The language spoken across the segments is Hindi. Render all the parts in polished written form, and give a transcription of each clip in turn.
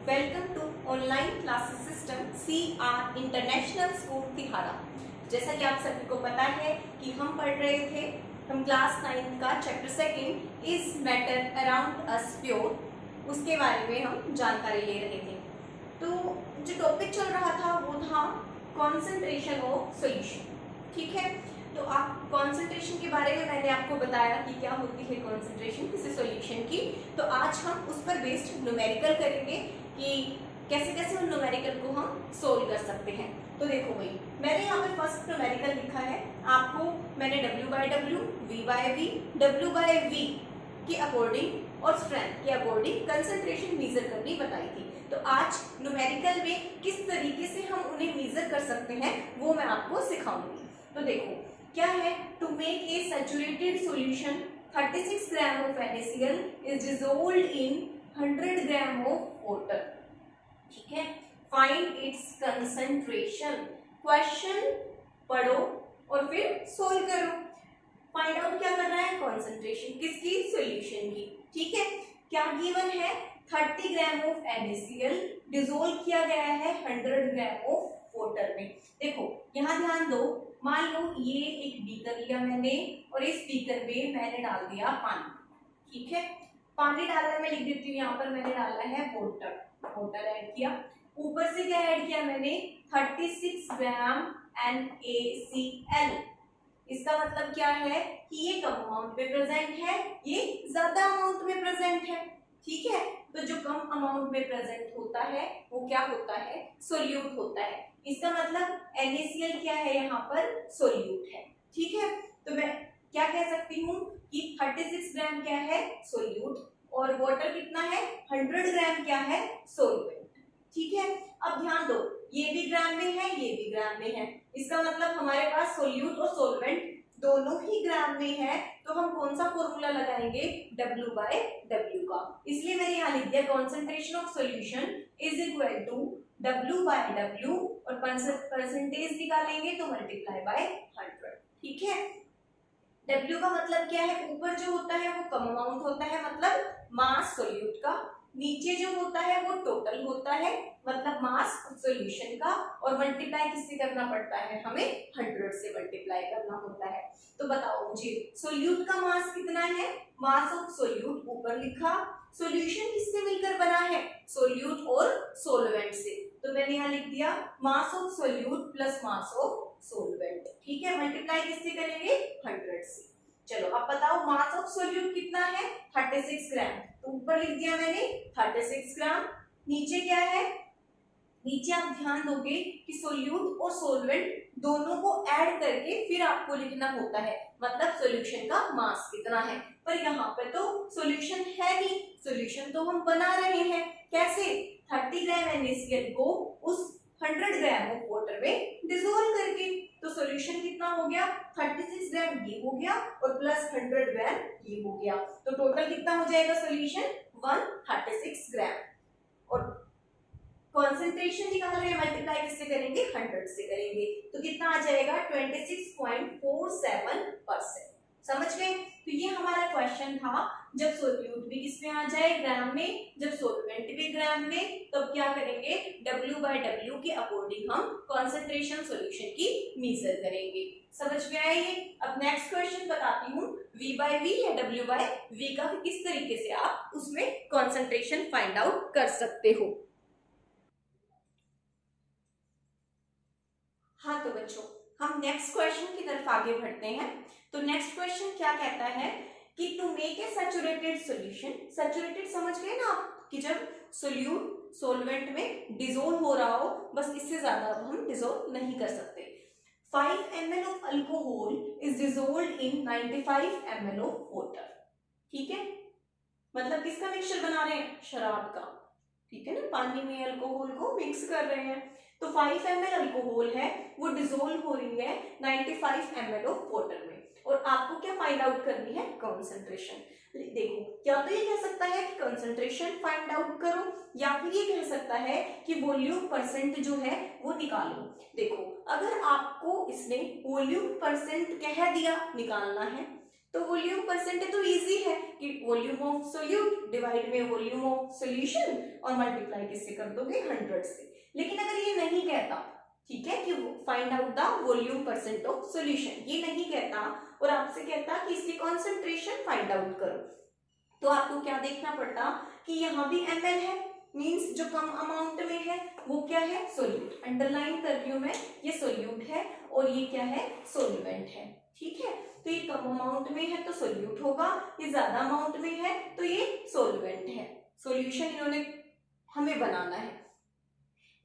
Welcome to online classes system CR international school Tihara. जैसा कि आप सभी को पता है कि हम पढ़ रहे थे, हम क्लास 9 का chapter 2 is matter around us pure, उसके बारे में हम जानकारी ले रहे थे। तो जो टॉपिक चल रहा था वो था कॉन्सेंट्रेशन ऑफ सॉल्यूशन। ठीक है, तो आप कॉन्सेंट्रेशन के बारे में मैंने आपको बताया कि क्या होती है कॉन्सेंट्रेशन किसी सॉल्यूशन की। तो आज हम उस पर बेस्ड न्यूमेरिकल करेंगे कि कैसे कैसे उन न्यूमेरिकल को हम सोल्व कर सकते हैं। तो देखो भाई, मैंने यहाँ पे फर्स्ट न्यूमेरिकल लिखा है, आपको मैंने W/W, V/V, W/V के अकॉर्डिंग और स्ट्रेंथ के अकॉर्डिंग कंसंट्रेशन मेजर करनी बताई थी। तो आज न्यूमेरिकल में किस तरीके से हम उन्हें मेजर कर सकते हैं वो मैं आपको सिखाऊंगी। तो देखो क्या है, to make a saturated solution 36 gram of NaCl is dissolved in 100 gram of water. ठीक है, फाइंड इट्स कंसंट्रेशन। क्वेश्चन पढ़ो और फिर सोल्व करो। फाइंड आउट क्या कर रहा है, कंसंट्रेशन किसकी, सॉल्यूशन की। ठीक है, क्या गिवन है, 30 ग्राम ऑफ NaCl डिसॉल्व किया गया है 100 ग्राम ऑफ वाटर में। देखो यहाँ ध्यान दो, मान लो ये एक बीकर लिया मैंने और इस बीकर में मैंने डाल दिया पानी। ठीक है, पानी डालना मैं लिख देती हूँ, यहाँ पर मैंने डाला है वाटर ऐड किया। ऊपर से क्या ऐड किया मैंने, 36 ग्राम NaCl। इसका मतलब क्या है कि ये कम अमाउंट में प्रेजेंट है, ये ज्यादा अमाउंट में प्रेजेंट है। ठीक है, तो जो कम अमाउंट में प्रेजेंट होता है वो क्या होता है, सोल्यूट होता है। इसका मतलब NaCl क्या है, यहाँ पर सोल्यूट है। ठीक है, तो मैं क्या कह सकती हूँ कि 36 ग्राम क्या है, सोल्यूट, और वाटर कितना है, 100 ग्राम क्या है, सोल्वेंट। ठीक है, अब ध्यान दो, ये भी ग्राम में है, ये भी ग्राम में है। इसका मतलब हमारे पास सोल्यूट और सोल्वेंट दोनों ही ग्राम में है। तो हम कौन सा फॉर्मूला लगाएंगे, W/W का। इसलिए मैंने यहाँ लिख दिया concentration of solution is equal to W/W, और परसेंटेज निकालेंगे तो मल्टीप्लाई बाय 100। ठीक है, W का मतलब क्या है, ऊपर जो होता है वो कम अमाउंट होता है, मतलब मास सोल्यूट का। नीचे जो होता है वो टोटल होता है, मतलब मास सॉल्यूशन का। और मल्टीप्लाई किससे करना पड़ता है, हमें 100 से मल्टीप्लाई करना होता है। तो बताओ मुझे सोल्यूट का मास कितना है, मास ऑफ सोल्यूट ऊपर लिखा। सॉल्यूशन किससे मिलकर बना है, सोल्यूट और सोलवेंट से। तो मैंने यहाँ लिख दिया मास of solute plus mass of solvent. ठीक है, मल्टीप्लाई किससे करेंगे, 100 से। चलो अब बताओ मास ऑफ सोल्यूट कितना है, 36 ग्राम। तो ऊपर लिख दिया मैंने 36 ग्राम। नीचे क्या है, नीचे आप ध्यान दोगे कि सोल्यूट और सोलवेंट दोनों को ऐड करके फिर आपको लिखना होता है, मतलब सॉल्यूशन का मास कितना है। पर यहाँ पे तो सॉल्यूशन है नहीं, सॉल्यूशन तो हम बना रहे हैं। कैसे, 30 ग्राम NaCl को उस 100 ग्राम ऑफ वाटर में डिसॉल्व करके। तो सॉल्यूशन कितना हो गया, 36 ग्राम ये हो गया और प्लस 100 ग्राम ये हो गया। तो टोटल कितना हो जाएगा सॉल्यूशन, 136 ग्राम। और कॉन्सेंट्रेशन निकाल रहे हैं, मल्टीप्लाई किससे करेंगे, 100 से करेंगे। तो कितना आ जाएगा, 26.47%। समझ गए। तो ये हमारा क्वेश्चन था, जब सोल्यूट भी किसमें आ जाए, ग्राम में, जब सोलवेंट भी ग्राम में, तो क्या करेंगे, W/W के अकॉर्डिंग हम कॉन्सेंट्रेशन सॉल्यूशन की मेजर करेंगे। समझ में आया ये। अब नेक्स्ट क्वेश्चन बताती हूँ, V/V या W/V का किस तरीके से आप उसमें कॉन्सेंट्रेशन फाइंड आउट कर सकते हो। हाँ तो बच्चों, हम नेक्स्ट क्वेश्चन की तरफ आगे बढ़ते हैं। तो नेक्स्ट क्वेश्चन क्या कहता है कि to make a saturated solution. Saturated समझ गए ना आप, कि जब सोल्यूट सोलवेंट में डिसॉल्व हो रहा हो, बस इससे ज्यादा अब हम डिसॉल्व नहीं कर सकते। 5 ml of alcohol is dissolved in 95 ml of water. ठीक है, मतलब किसका मिक्सचर बना रहे हैं, शराब का। ठीक है ना, पानी में अल्कोहल को मिक्स कर रहे हैं। तो 5 ml अल्कोहल है, वो डिसॉल्व हो रही है 95 ml ऑफ वाटर में, और आपको क्या फाइंड आउट करनी है, कॉन्सेंट्रेशन। देखो, क्या तो ये कह सकता है कि कॉन्सेंट्रेशन फाइंड आउट करो, या फिर ये कह सकता है कि वॉल्यूम परसेंट जो है वो निकालो। देखो, अगर आपको इसने वॉल्यूम परसेंट कह दिया निकालना है, तो वॉल्यूम परसेंट है तो इजी है कि वॉल्यूम ऑफ सोल्यूट डिवाइड में वॉल्यूम ऑफ सॉल्यूशन और मल्टीप्लाई किससे कर दोगे 100 से। लेकिन अगर ये नहीं कहता, ठीक है, कि find out the volume percent of solution, ये नहीं कहता और आपसे कहता कि इसकी कॉन्सेंट्रेशन फाइंड आउट करो, तो आपको क्या देखना पड़ता कि यहाँ भी ml है, मींस जो कम अमाउंट में है वो क्या है, सोल्यूट। अंडरलाइन कर रही हूं मैं, ये सोल्यूट है और ये क्या है, सोल्वेंट है। ठीक है, तो ये कम अमाउंट में है तो सोल्यूट होगा, ये ज्यादा अमाउंट में है तो ये सोल्वेंट है। सॉल्यूशन इन्होंने हमें बनाना है,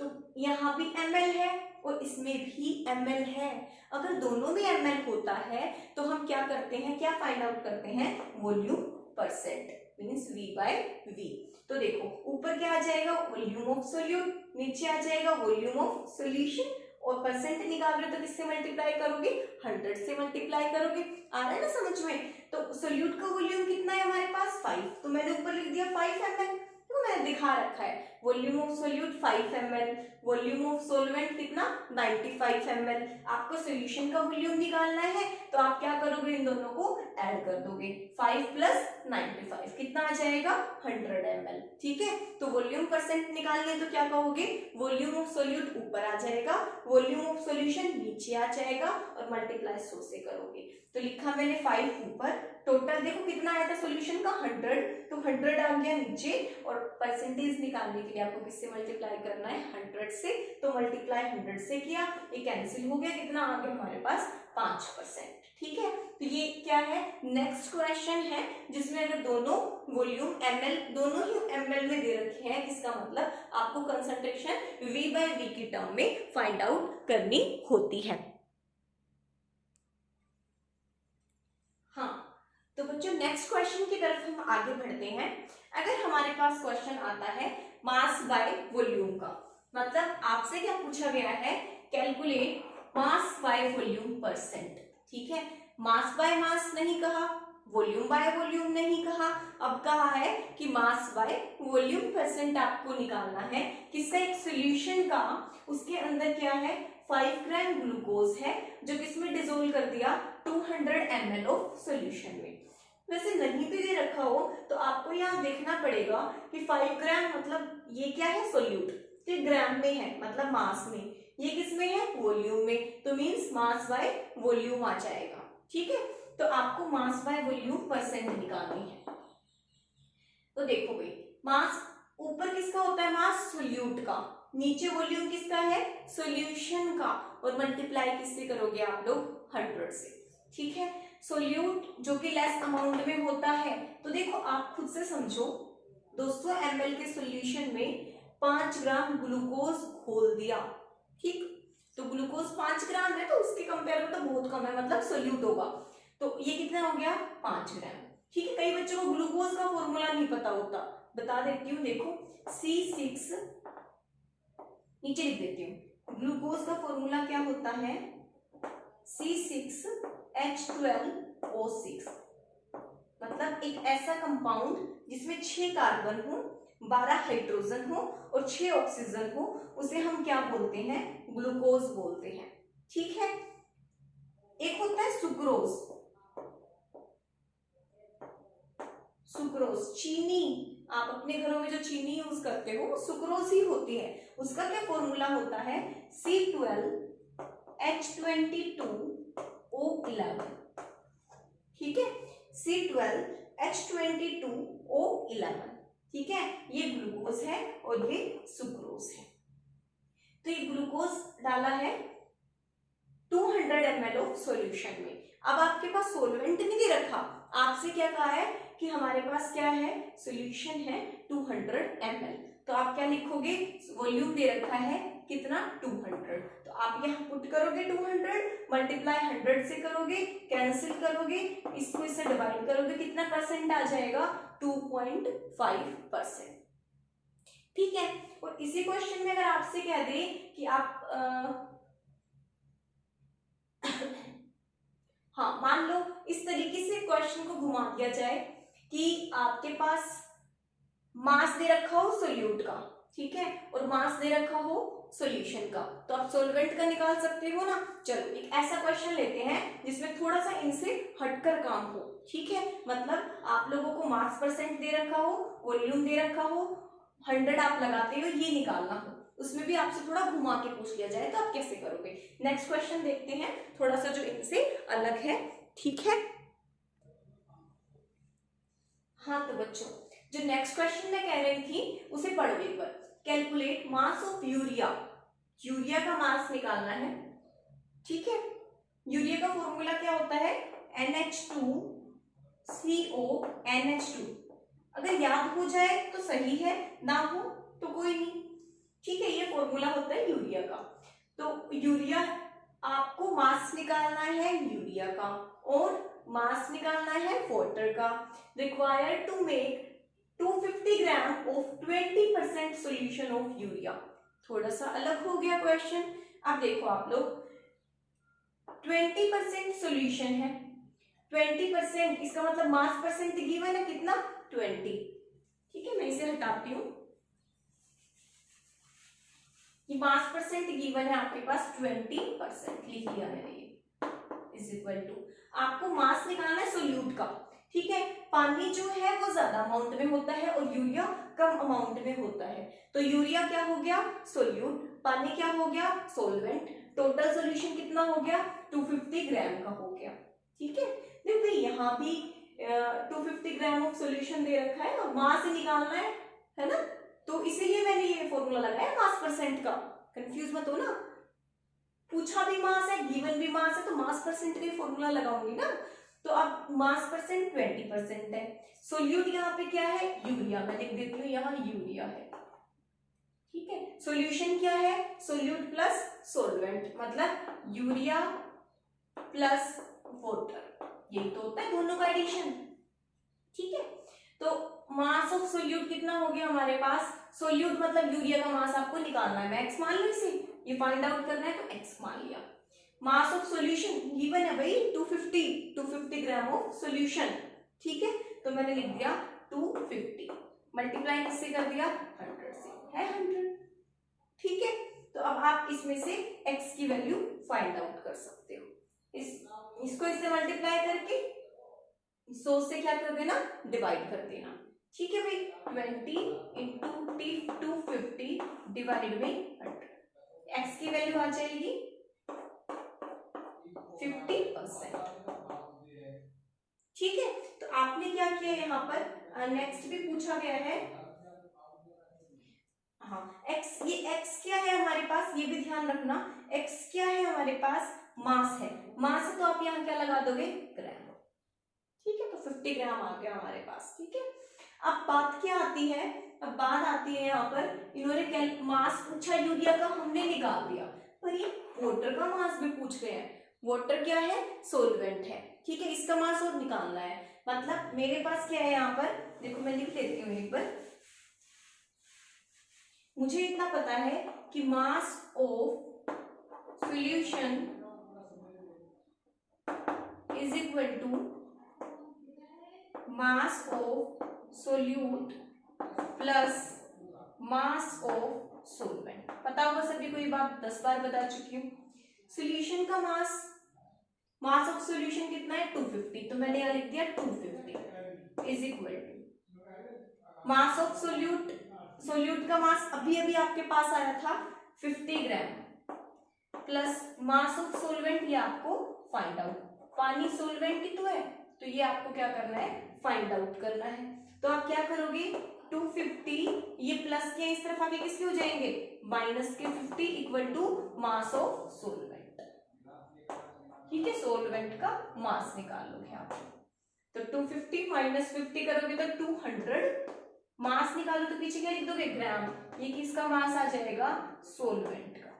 तो यहाँ भी ml है और इसमें भी ml है। अगर दोनों में ml होता है तो हम क्या करते हैं, क्या फाइंड आउट करते हैं, वॉल्यूम परसेंट, मीन्स V/V। तो देखो ऊपर क्या आ जाएगा, वॉल्यूम ऑफ सोल्यूट, नीचे आ जाएगा वॉल्यूम ऑफ सॉल्यूशन, और परसेंट निकाल रहे हो तो किससे मल्टीप्लाई करोगे, 100 से मल्टीप्लाई करोगे। आ रहा है ना समझ में। तो सोल्यूट का वॉल्यूम कितना है हमारे पास, 5, तो मैंने ऊपर लिख दिया 5 ml, तो मैंने दिखा रखा है volume of solute 5 ml, volume of solvent कितना 95 ml। आपको सोल्यूशन का वॉल्यूम निकालना है तो आप क्या करोगे, इन दोनों को ऐड कर दोगे, 5 प्लस 95 कितना आ जाएगा, 100 ml। ठीक है, तो वॉल्यूम परसेंट निकालनी है तो क्या कहोगे, वॉल्यूम ऑफ सोल्यूट ऊपर आ जाएगा, वॉल्यूम ऑफ सॉल्यूशन नीचे आ जाएगा और मल्टीप्लाई 100 से करोगे। तो लिखा मैंने 5 ऊपर, टोटल देखो कितना आया था सॉल्यूशन का 100, तो 100 आ गया नीचे, और परसेंटेज निकालने के लिए आपको किससे मल्टीप्लाई करना है, 100 से। तो मल्टीप्लाई 100 से किया, ये कैंसिल हो गया, कितना आ गया हमारे पास 5%। ठीक है, तो ये क्या है, नेक्स्ट क्वेश्चन है जिसमें अगर दोनों वॉल्यूम ml दोनों ही ml में दे रखे हैं, इसका मतलब आपको कंसंट्रेशन V/V की टर्म में फाइंड आउट करनी होती है। हाँ, तो बच्चों नेक्स्ट क्वेश्चन की तरफ हम आगे बढ़ते हैं। अगर हमारे पास क्वेश्चन आता है मास बाय वॉल्यूम का, मतलब आपसे क्या पूछा गया है, calculate mass by volume percent. ठीक है, मास बाय मास नहीं कहा, वॉल्यूम बाय वॉल्यूम नहीं कहा, अब कहा है कि मास बाय वॉल्यूम परसेंट आपको निकालना है किसका, एक सॉल्यूशन का। उसके अंदर क्या है, 5 ग्राम ग्लूकोज है जो किसमें डिसोल्व कर दिया, 200 ml ऑफ सॉल्यूशन में। वैसे नहीं भी दे रखा हो तो आपको यहाँ देखना पड़ेगा कि 5 ग्राम मतलब ये क्या है, सोल्यूट, तो ग्राम में है मतलब मास में, ये किस में है, वॉल्यूम में, तो मींस मास बाय वॉल्यूम आ जाएगा। ठीक है, तो आपको मास बाय वॉल्यूम परसेंट निकालनी है। तो देखो भाई, मास ऊपर किसका होता है, मास सोल्यूट का, नीचे वॉल्यूम किसका है, सॉल्यूशन का, और मल्टीप्लाई किससे करोगे आप लोग, 100 से। ठीक है, सोल्यूट जो कि लेस अमाउंट में होता है, तो देखो आप खुद से समझो, 200 ml के सॉल्यूशन में 5 ग्राम ग्लूकोज घोल दिया। ठीक, तो ग्लूकोज 5 ग्राम है तो उसके कंपेयर में तो बहुत कम है, मतलब सोल्यूट होगा, तो ये कितना हो गया, 5 ग्राम। ठीक है, कई बच्चों को ग्लूकोज का फॉर्मूला नहीं पता होता, बता देती हूँ, देखो C6, नीचे लिख देती हूँ, ग्लूकोज का फॉर्मूला क्या होता है, C6H12O6, मतलब एक ऐसा कंपाउंड जिसमें 6 कार्बन हो, 12 हाइड्रोजन हो और 6 ऑक्सीजन हो, उसे हम क्या बोलते हैं, ग्लूकोज बोलते हैं। ठीक है, एक होता है सुक्रोज, सुक्रोज चीनी, आप अपने घरों में जो चीनी यूज करते हो सुक्रोज ही होती है, उसका क्या फॉर्मूला होता है, C12H22O11। ठीक है, C12H22O11। ठीक है, ये ग्लूकोज है और ये सुक्रोज है। तो ये ग्लूकोज डाला है 200 ml ऑफ सॉल्यूशन में। अब आपके पास सोलवेंट नहीं दे रखा, आपसे क्या कहा है कि हमारे पास क्या है, सॉल्यूशन है 200 ml, तो आप क्या लिखोगे, वॉल्यूम दे रखा है कितना, 200, तो आप यहाँ पुट करोगे 200, मल्टीप्लाई 100 से करोगे, कैंसिल करोगे, इसको इससे डिवाइड करोगे, कितना परसेंट आ जाएगा, 2.5%। ठीक है, और इसी क्वेश्चन में अगर आपसे कह दे कि आप हाँ मान लो इस तरीके से क्वेश्चन को घुमा दिया जाए कि आपके पास मास दे रखा हो सोल्यूट का, ठीक है, और मास दे रखा हो सॉल्यूशन का। तो आप सॉल्वेंट का निकाल सकते हो ना। चलो एक ऐसा क्वेश्चन लेते हैं जिसमें थोड़ा सा इनसे हटकर काम हो, ठीक है। मतलब आप लोगों को मास परसेंट दे रखा हो, वॉल्यूम दे रखा हो, 100 आप लगाते हो, ये निकालना हो, उसमें भी आपसे थोड़ा घुमा के पूछ लिया जाए तो आप कैसे करोगे। नेक्स्ट क्वेश्चन देखते हैं, थोड़ा सा जो इनसे अलग है, ठीक है। हाँ तो बच्चों, जो नेक्स्ट क्वेश्चन मैं कह रही थी उसे पढ़ो एक बार। Calculate mass of urea, urea का मास निकालना है, ठीक है। यूरिया का फॉर्मूला क्या होता है, NH2CO NH2। अगर याद हो जाए तो सही है, ना हो तो कोई नहीं, ठीक है। ये फॉर्मूला होता है यूरिया का। तो यूरिया, आपको मास निकालना है यूरिया का और मास निकालना है वाटर का। Required to make 250 gram of 20% solution of urea. थोड़ा सा अलग हो गया क्वेश्चन। अब देखो आप लोग, 20% सोल्यूशन है, 20%, इसका मतलब मास परसेंट गिवन है कितना, 20, ठीक है। मैं इसे हटाती हूँ, ये मास परसेंट गिवन है आपके पास 20%, लिख लिया मैंने, ये इज इक्वल टू, आपको मास निकालना है सोल्यूट का, ठीक है। पानी जो है वो ज्यादा अमाउंट में होता है और यूरिया कम अमाउंट में होता है। तो यूरिया क्या हो गया, सोल्यूट, पानी क्या हो गया, सोलवेंट। टोटल सोल्यूशन कितना हो गया, 250 ग्राम का हो गया, ठीक है। देखो भाई यहाँ भी 250 ग्राम ऑफ सोल्यूशन दे रखा है और मास ही निकालना है ना। तो इसीलिए मैंने ये फॉर्मूला लगाया मास परसेंट का। कंफ्यूज मत हो ना, पूछा भी मास है, गिवन भी मास है, तो मास परसेंट का फॉर्मूला लगाऊंगी ना। तो अब मास परसेंट 20% है। सोल्यूट यहाँ पे क्या है, यूरिया, मैं लिख देती हूँ यहाँ यूरिया है, ठीक है। सॉल्यूशन क्या है, सोल्यूट प्लस सोलवेंट, मतलब यूरिया प्लस वाटर, यही तो होता है दोनों का एडिशन, ठीक है। तो मास ऑफ सोल्यूट कितना हो गया हमारे पास, सोल्यूट मतलब यूरिया का मास आपको निकालना है, मैं एक्स मान लो इसे, ये फाइंड आउट करना है तो एक्स मान लिया। मास ऑफ सॉल्यूशन गिवन है भाई 250 ग्राम ऑफ सॉल्यूशन, ठीक है। तो मैंने लिख दिया 250, मल्टीप्लाई किससे कर दिया, 100 से, है 100, ठीक है। तो अब आप इसमें से x की वैल्यू फाइंड आउट कर सकते हो। इसको इससे मल्टीप्लाई करके 100 से क्या कर देना, डिवाइड कर देना, ठीक है भाई। 20 इंटू 250 डिवाइड में 100, x की वैल्यू आ जाएगी 50%, ठीक है। तो आपने क्या किया यहाँ पर, नेक्स्ट भी पूछा गया है, हाँ x, ये x क्या है हमारे पास, ये भी ध्यान रखना, x क्या है हमारे पास, मास है, मास है तो आप यहाँ क्या लगा दोगे, ग्राम, ठीक है। तो 50 ग्राम आ गया हमारे पास, ठीक है। अब बात क्या आती है, अब बात आती है यहाँ पर, इन्होंने मास पूछा यूरिया का, हमने निकाल दिया, पर ये वाटर का मास भी पूछ रहे हैं। वाटर क्या है, सोलवेंट है, ठीक है, इसका मास और निकालना है। मतलब मेरे पास क्या है यहाँ पर, देखो मैं लिख देती हूँ एक बार, मुझे इतना पता है कि mass of solution is equal to mass of solute plus mass of solvent. पता होगा सभी को, ये बात 10 बार बता चुकी हूँ। सॉल्यूशन का मास ऑफ सॉल्यूशन कितना है, 250, तो मैंने यहाँ लिख दिया 250 is equal to mass of solute का मास अभी अभी आपके पास आया था 50 gram plus mass of solvent, ये आपको फाइंड आउट, पानी सोलवेंट ही तो है, तो ये आपको क्या करना है, फाइंड आउट करना है। तो आप क्या करोगे, 250, ये प्लस के इस तरफ आके किसके हो जाएंगे, माइनस के 50 equal to mass of solvent, ठीक है। सोलवेंट का मास निकाल लोगे आप, तो 250 माइनस 50 करोगे तो 200, मास निकालो तो पीछे क्या लिख दोगे, ग्राम, ये किसका मास आ जाएगा, सोलवेंट का,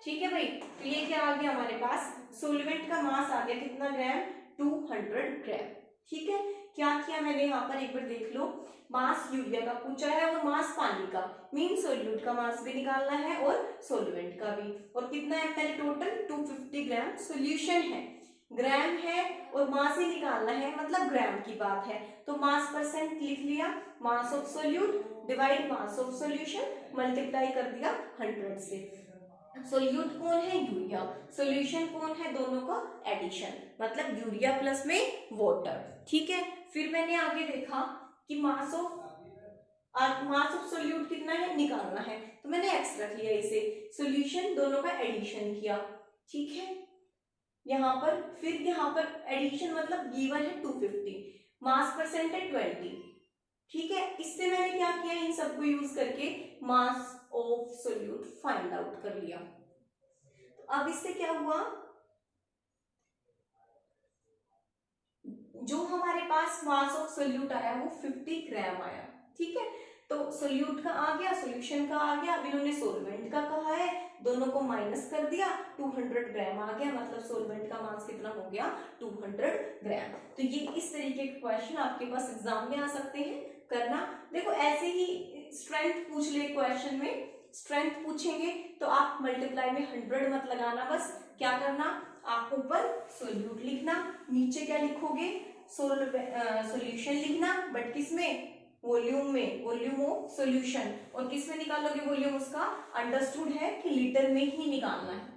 ठीक है भाई। तो ये क्या आ गया हमारे पास, सोलवेंट का मास आ गया कितना ग्राम, 200 ग्राम, ठीक है। क्या किया मैंने यहाँ पर एक बार देख लो, मास यूरिया का पूछा है और मास पानी का, मीन सोल्यूट का मास भी निकालना है और सोलवेंट का भी, और कितना है पहले टोटल 250 ग्राम सोल्यूशन है, ग्राम है और मास ही निकालना है, मतलब ग्राम की बात है, तो मास परसेंट लिख लिया, मास of solute divide mass of solution, multiply कर दिया 100 से। सोल्यूट कौन है? यूरिया। सॉल्यूशन कौन है? दोनों का एडिशन, मतलब यूरिया प्लस में वाटर। ठीक है, फिर मैंने आगे देखा कि मास ऑफ सोल्यूट कितना है निकालना है, तो मैंने x रख लिया इसे। सॉल्यूशन दोनों का एडिशन किया। ठीक है, यहाँ पर फिर यहाँ पर एडिशन मतलब गिवन है 250, मास परसेंट है 20। ठीक है, इससे मैंने क्या किया, इन सबको यूज करके मास ऑफ सोल्यूट फाइंड आउट कर लिया। तो अब इससे क्या हुआ, जो हमारे पास मास ऑफ सोल्यूट आया वो 50 ग्राम आया। ठीक है, तो सोल्यूट का आ गया, सॉल्यूशन का आ गया, अब इन्होंने सोलवेंट का कहा है, दोनों को माइनस कर दिया, 200 ग्राम आ गया, मतलब सोलवेंट का मास कितना हो गया, 200 ग्राम। तो ये इस तरीके के क्वेश्चन आपके पास एग्जाम में आ सकते हैं, करना। देखो ऐसे ही स्ट्रेंथ पूछ ले क्वेश्चन में, स्ट्रेंथ पूछेंगे तो आप मल्टीप्लाई में 100 मत लगाना, बस क्या करना, आप ऊपर सोल्यूट लिखना, नीचे क्या लिखोगे, सॉल्यूशन लिखना, बट किसमें, वॉल्यूम में, वॉल्यूम ऑफ सॉल्यूशन। और किस में निकालोगे वॉल्यूम, उसका अंडरस्टूड है कि लीटर में ही निकालना है।